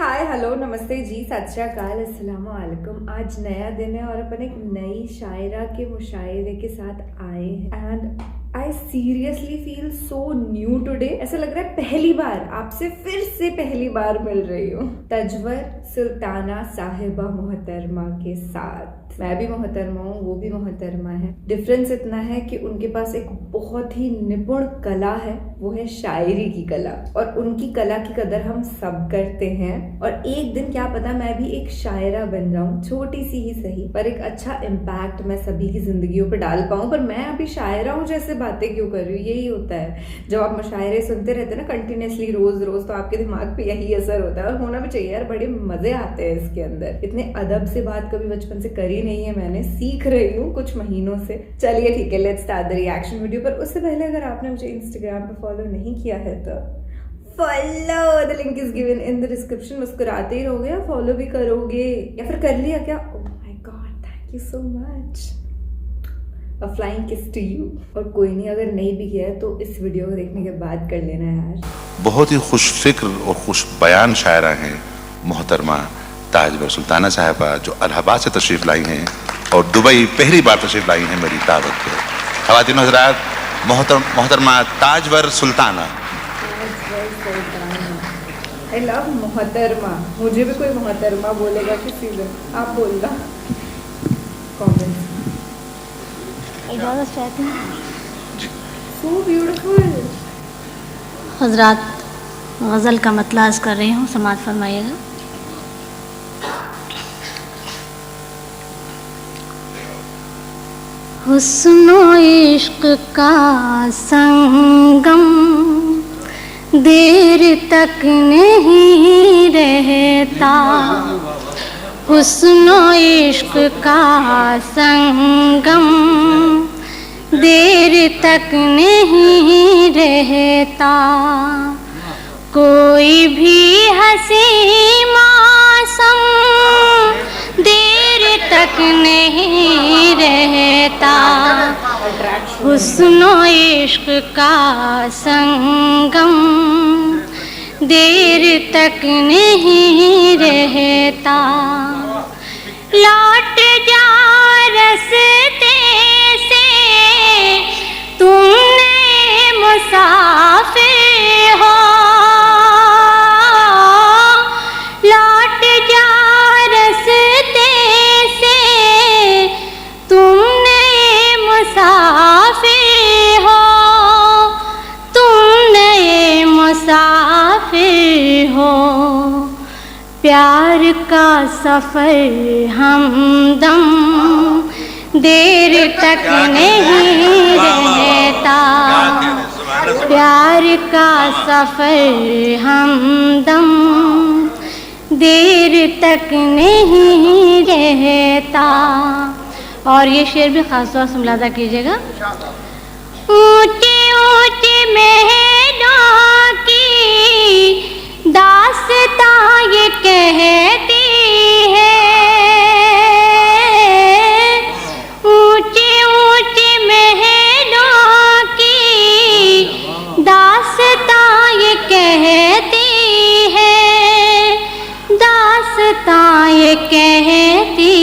Hi hello नमस्ते जी सत श्री अकाल अस्सलाम वालेकुम। आज नया दिन है और अपन एक नई शायरा के मुशायरे के साथ आए हैं and I seriously feel so new today. ऐसा लग रहा है पहली बार आपसे फिर से पहली बार मिल रही हूँ। तजवर सुल्ताना साहिबा मोहतरमा के साथ। मैं भी मोहतरमा हूँ, वो भी मोहतरमा है। डिफरेंस इतना है कि उनके पास एक बहुत ही निपुण कला है, वो है शायरी की कला, और उनकी कला की कदर हम सब करते हैं। और एक दिन क्या पता मैं भी एक शायरा बन जाऊं, छोटी सी ही सही, पर एक अच्छा इम्पैक्ट मैं सभी की जिंदगियों पे डाल पाऊं। पर मैं अभी शायरा हूँ जैसे बातें क्यों कर रही हूँ? यही होता है जब आप मुशायरे सुनते रहते हैं ना कंटिन्यूसली रोज रोज, तो आपके दिमाग पे यही असर होता है। और होना भी चाहिए यार, बड़े मजे आते हैं इसके अंदर। इतने अदब से बात कभी बचपन से करी नहीं है मैंने, सीख रही हूँ कुछ महीनों से। चलिए ठीक है, let's start the reaction video. पर उससे पहले अगर आपने मुझे इंस्टाग्राम पे फॉलो नहीं किया है तो follow, the link is given in the description. मुस्कुराते ही रहोगे या फॉलो भी करोगे, या फिर कर लिया क्या? Oh my God, thank you so much. A flying kiss to you। और कोई नहीं, अगर नहीं भी किया है तो इस वीडियो को देखने के बाद कर लेना यार। बहुत ही खुश फिक्र और खुश बयान शायरा हैं मोहतरमा ताजवर सुल्ताना साहिबा, जो इलाहाबाद से तशरीफ लाई हैं और दुबई पहली बार तशरीफ लाई हैं मेरी दावत पे। ख़वातीन हज़रात, मोहतरमा ताजवर सुल्ताना। आई लव मोहतरमा। मुझे भी कोई मोहतरमा बोलेगा किसी दिन, आप बोलना कमेंट। इजाज़त चाहते हैं। So beautiful। हज़रात, गज़ल का मतला अर्ज़ कर रही हूँ, समाअत फरमाइएगा। हुस्न इश्क का संगम देर तक नहीं रहता, हुस्न इश्क का संगम देर तक नहीं रहता, कोई भी हंसी मौसम देर तक नहीं रहता, हुस्न इश्क का संगम देर तक नहीं रहता। लौट जा रस्ते से तुम नए मुसाफिर हो, लौट जा रस्ते से तुम नए मुसाफिर हो, तुम नए मुसाफिर हो। प्यार का सफ़र हमदम देर तक नहीं रहता, प्यार का सफ़र हमदम देर तक नहीं रहता। और ये शेर भी ख़ास तौर से मुलाज़ा कीजिएगा। ऊँचे ऊँचे महलों की दास्तां ये कहती है, ऊँचे ऊँचे महलों की दास्तां ये कहती है, दास्तां ये कहती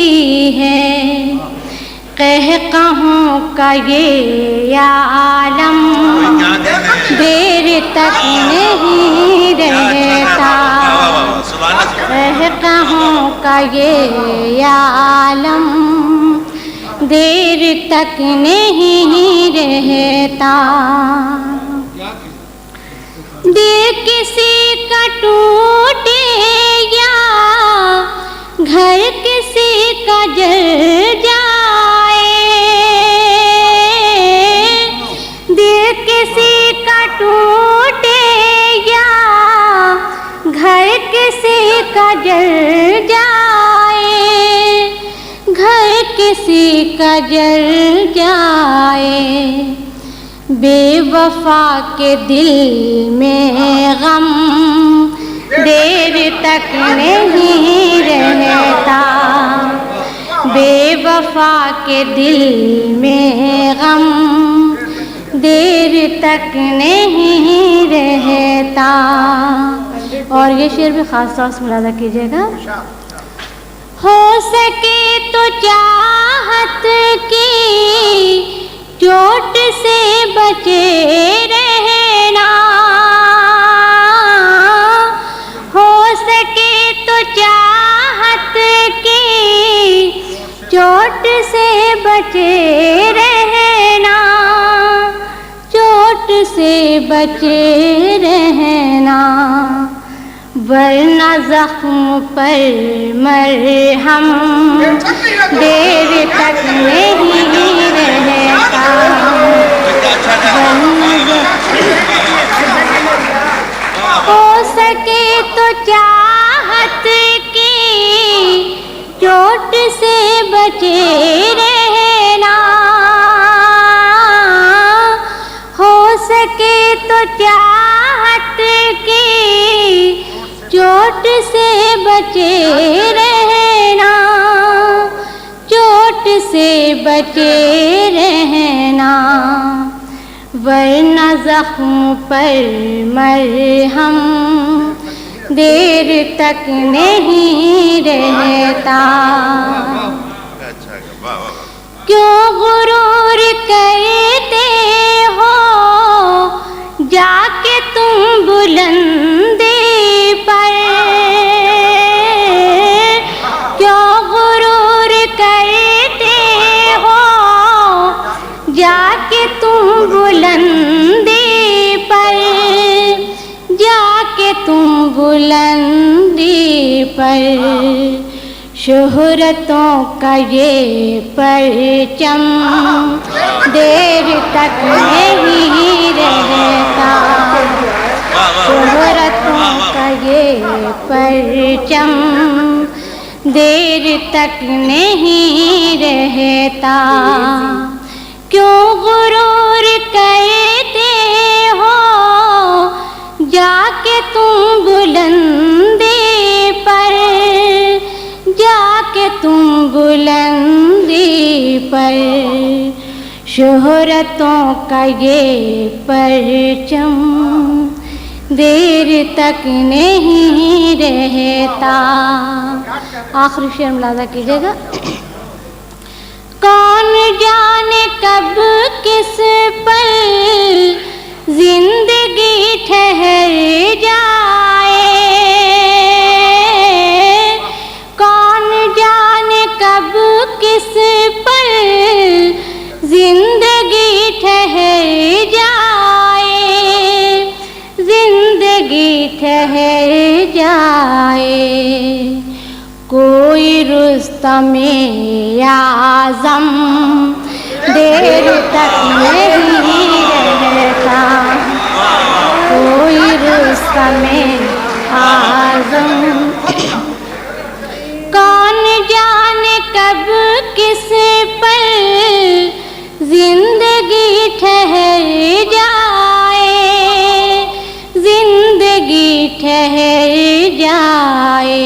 है। कहकहों का ये आलम देर तक नहीं रहता, कहकहों का ये आलम देर तक नहीं रहता। दिल किसी का टूटे या घर किसी का जल जाए, दिल किसी का टूटे या घर किसी का जल जाए, घर किसी का जल जाए। बेवफा के दिल में गम देर तक नहीं रहता, बेवफा के दिल में गम देर तक नहीं रहता। और ये शेर भी ख़ास तौर से मुलाज़ा कीजिएगा। हो सके तो चाहत की चोट से बचे रहना, हो सके तो चाहत की चोट से बचे रहना, चोट से बचे रहना, वरना जख्म पर मरहम देर तक नहीं रहता। हो सके तो चाहत की चोट से बचे रहना, हो सके तो चाहत की चोट से बचे रहना, चोट से बचे रहना, वरना जख्म पर मरहम देर तक नहीं रहता। क्यों गुरूर करते हो जाके तुम बुलंदी पर, क्यों गुरूर करते हो जाके तुम बुलंदी पर, जाके तुम बुलंदी पर, शोहरतों का ये परचम देर तक नहीं रहता, शोहरतों का ये परचम देर तक नहीं रहता। क्यों गुरूर कहते हो जाके तुम बुलंदी पर, जाके तुम बुलंदी पर, शोहरतों का ये परचम देर तक नहीं रहता। आखिरी शेर मुलाज़ा कीजिएगा। कौन जाने कब किस पल जिंदगी ठहर जाए, कौन जाने कब किस पल जिंदगी ठहर जाए, जिंदगी ठहर जाए, कोई रुस्तमे आज़म देर तक नहीं रहता, कोई रुस्तमे आज़म, कौन जाने कब किस पल जिंदगी ठहर जाए, जिंदगी ठहर जाए,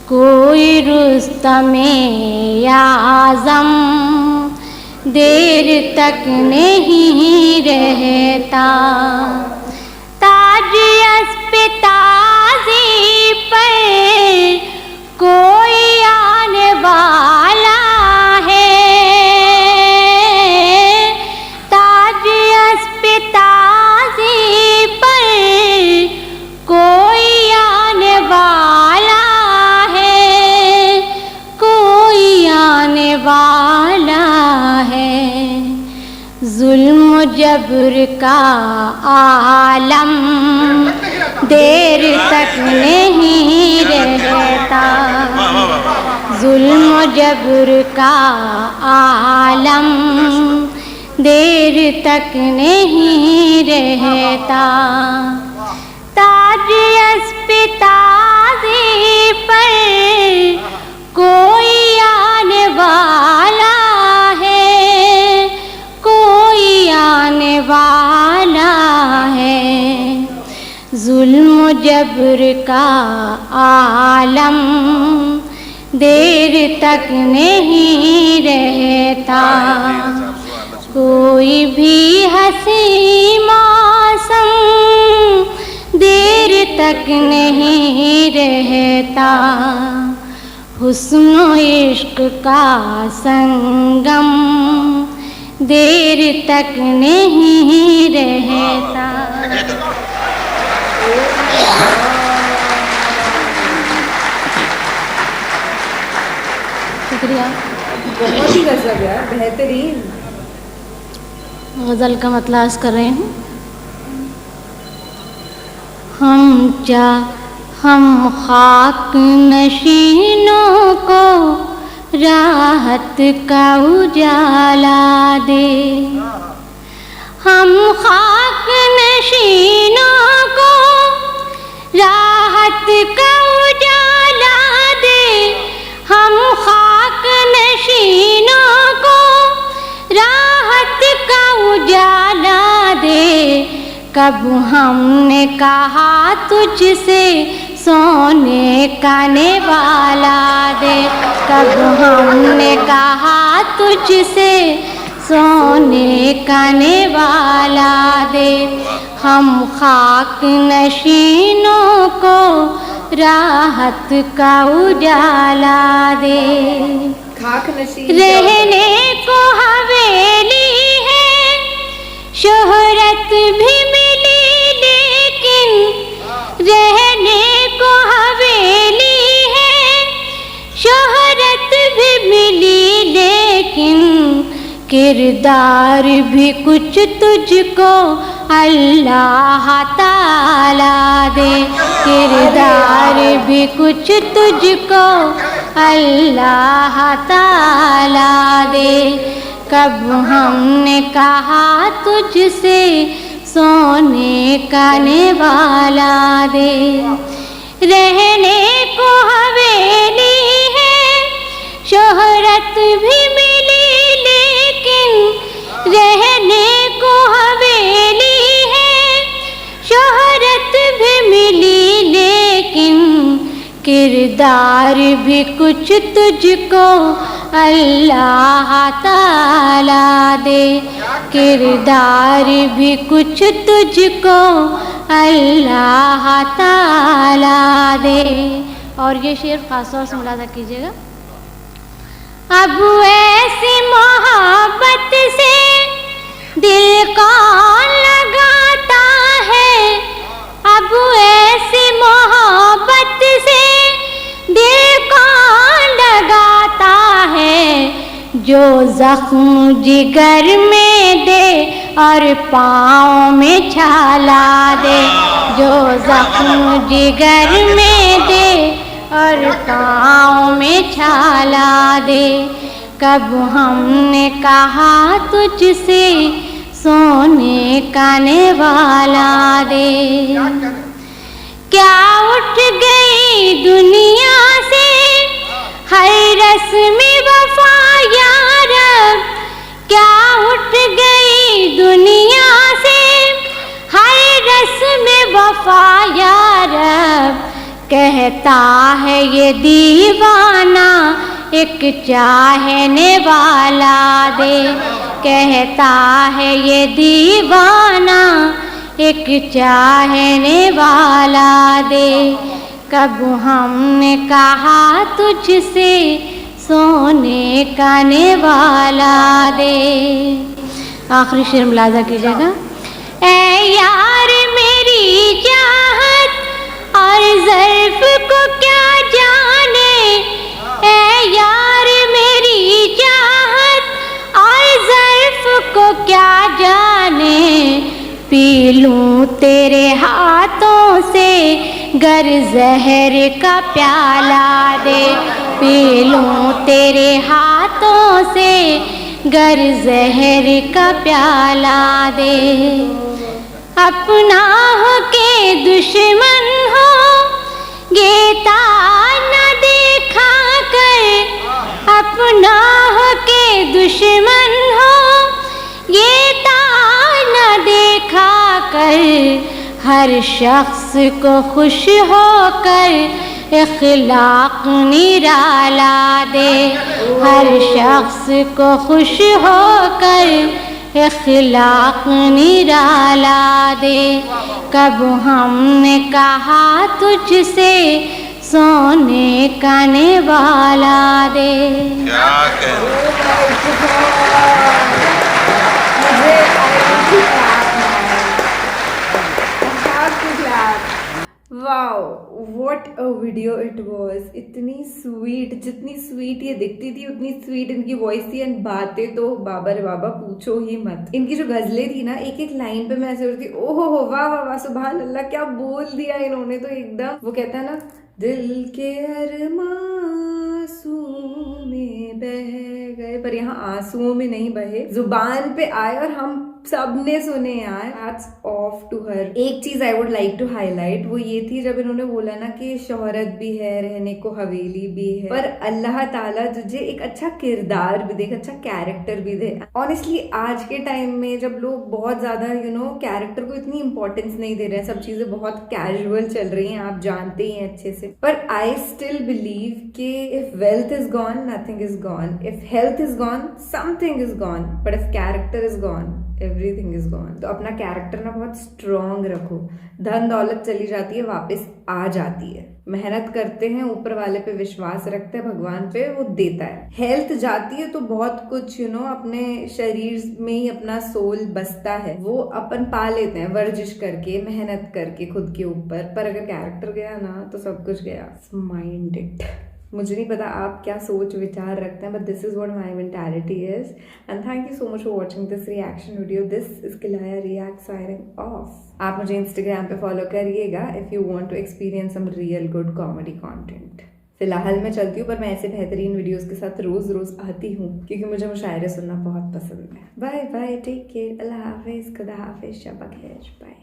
कोई रुस्तमे आज़म देर तक नहीं रहता। ताज पे ताज़ी पर कोई आने वाला है, ताज पे ताज़ी पर कोई आने वाला है, कोई आने वाला है, जुल्म जबर का आलम देर तक नहीं रहता, जुल्म जबर का आलम देर तक नहीं रहता। ताज पे ताज़ी पर कोई आने वाला है, कोई आने वाला है, जुल्म जबर का आलम देर तक नहीं रहता। कोई भी हंसी मौसम देर तक नहीं रहता हुस्न इश्क का संगम, देर तक नहीं रहता। शुक्रिया। बहुत ही गजब यार, बेहतरीन। गज़ल का मतलब अर्ज़ कर रही हूँ। हम खाक नशीनों को राहत का उजाला दे, हम खाक नशीनों को राहत का उजाला दे, हम खाक नशीनों को राहत का उजाला दे। कब हमने कहा तुझसे सोने का निवाला दे, कब हमने कहा तुझसे सोने का निवाला दे। हम खाक नशीनों को राहत का उजाला दे। खाक नशीन रहने को हवेली है, शोहरत भी मिली, लेकिन रहने को हवेली है, शोहरत भी मिली, लेकिन किरदार भी कुछ तुझको अल्लाह ताला दे, किरदार भी कुछ तुझको अल्लाह ताला दे। कब हमने कहा तुझसे सोने का निवाला दे। रहने को हवेली है, शोहरत भी मिली, लेकिन रहने को हवेली है, शोहरत भी मिली, लेकिन किरदार भी कुछ तुझको अल्लाह ताला दे, किरदार भी कुछ तुझको अल्लाह ताला दे। और ये शेर खास तौर से मुलाजा कीजिएगा। अब ऐसी मोहब्बत से दिल कौन लगाता है, अब ऐसी मोहब्बत से दिल कौन लगाता है, जो जख्म जिगर में दे और पाँव में छाला दे, जो जख्म जिगर में दे और पाँव में छाला दे। कब हमने कहा तुझसे सोने का निवाला दे। क्या उठ गई दुनिया से हर रस्म वफा या रब, क्या उठ गई दुनिया से हर रस्म वफा या रब। कहता है ये दीवाना एक चाहने वाला दे, कहता है ये दीवाना एक चाहने वाला दे। कब हमने कहा तुझसे सोने का निवाला दे। आखिरी शेर मुलाजा कीजिएगा। ऐ यार मेरी चाहत और ज़र्फ़ को क्या जाने, ऐ यार मेरी चाहत और ज़र्फ़ को क्या जाने। पी लूँ तेरे हाथों से गर ज़हर का प्याला दे, पी लूँ तेरे हाथों से गर ज़हर का प्याला दे। अपना हो के दुश्मन हो गेता न देखा कर, अपना हो के दुश्मन हो गेता न देखा कर। हर शख्स को खुश होकर इखलाक निराला दे, हर शख्स को खुश होकर इखलाक निराला दे। कब हमने कहा तुझसे सोने का निवाला दे। क्या कहना। Wow, what a video it was. इतनी स्वीट, जितनी स्वीट ये दिखती थी उतनी स्वीट इनकी वॉइस थी। एंड बातें तो बाबा रे बाबा पूछो ही मत। इनकी जो गजलें थी ना, एक एक लाइन पे मैं ऐसे हो रही थी, ओहो हो, वाह वाह वाह, सुभान अल्लाह, क्या बोल दिया इन्होंने तो एकदम। वो कहता है ना, दिल के अरमां आंसुओं में बह गए, पर यहाँ आंसुओं में नहीं बहे, जुबान पे आए और हम सबने सुने यार। Hats off to her. एक चीज I would like to highlight, वो ये थी जब इन्होंने बोला ना कि शोहरत भी है, रहने को हवेली भी है, पर अल्लाह ताला तुझे एक अच्छा किरदार भी दे, एक अच्छा कैरेक्टर भी दे। ऑनेस्टली आज के टाइम में जब लोग बहुत ज्यादा कैरेक्टर को इतनी इंपॉर्टेंस नहीं दे रहे हैं, सब चीजें बहुत कैजुअल चल रही हैं, आप जानते ही हैं अच्छे से, पर आई स्टिल बिलीव कि if wealth is gone nothing is gone, if health is gone something is gone, but if character is gone everything is gone. तो अपना कैरेक्टर ना बहुत स्ट्रॉन्ग रखो। धन दौलत चली जाती है, वापस आ जाती है। मेहनत करते हैं, ऊपर वाले पे विश्वास रखते हैं, भगवान पे, वो देता है। हेल्थ जाती है तो बहुत कुछ अपने शरीर में ही अपना सोल बसता है, वो अपन पा लेते हैं वर्जिश करके, मेहनत करके खुद के ऊपर। पर अगर कैरेक्टर गया ना तो सब कुछ गया। Mind it. मुझे नहीं पता आप क्या सोच विचार रखते हैं, but this is what my mentality is. And thank you so much for watching this reaction video. This is Kilaya react signing off. आप मुझे इंस्टाग्राम पे फॉलो करिएगा if you want to experience some real good comedy content. फिलहाल मैं चलती हूँ, पर मैं ऐसे बेहतरीन वीडियोस के साथ रोज रोज आती हूँ क्योंकि मुझे मुशायरे सुनना बहुत पसंद है। बाय बाय, टेक केयर, अल्लाह हाफिज, खुदा हाफिज, शब बखैर, बाय।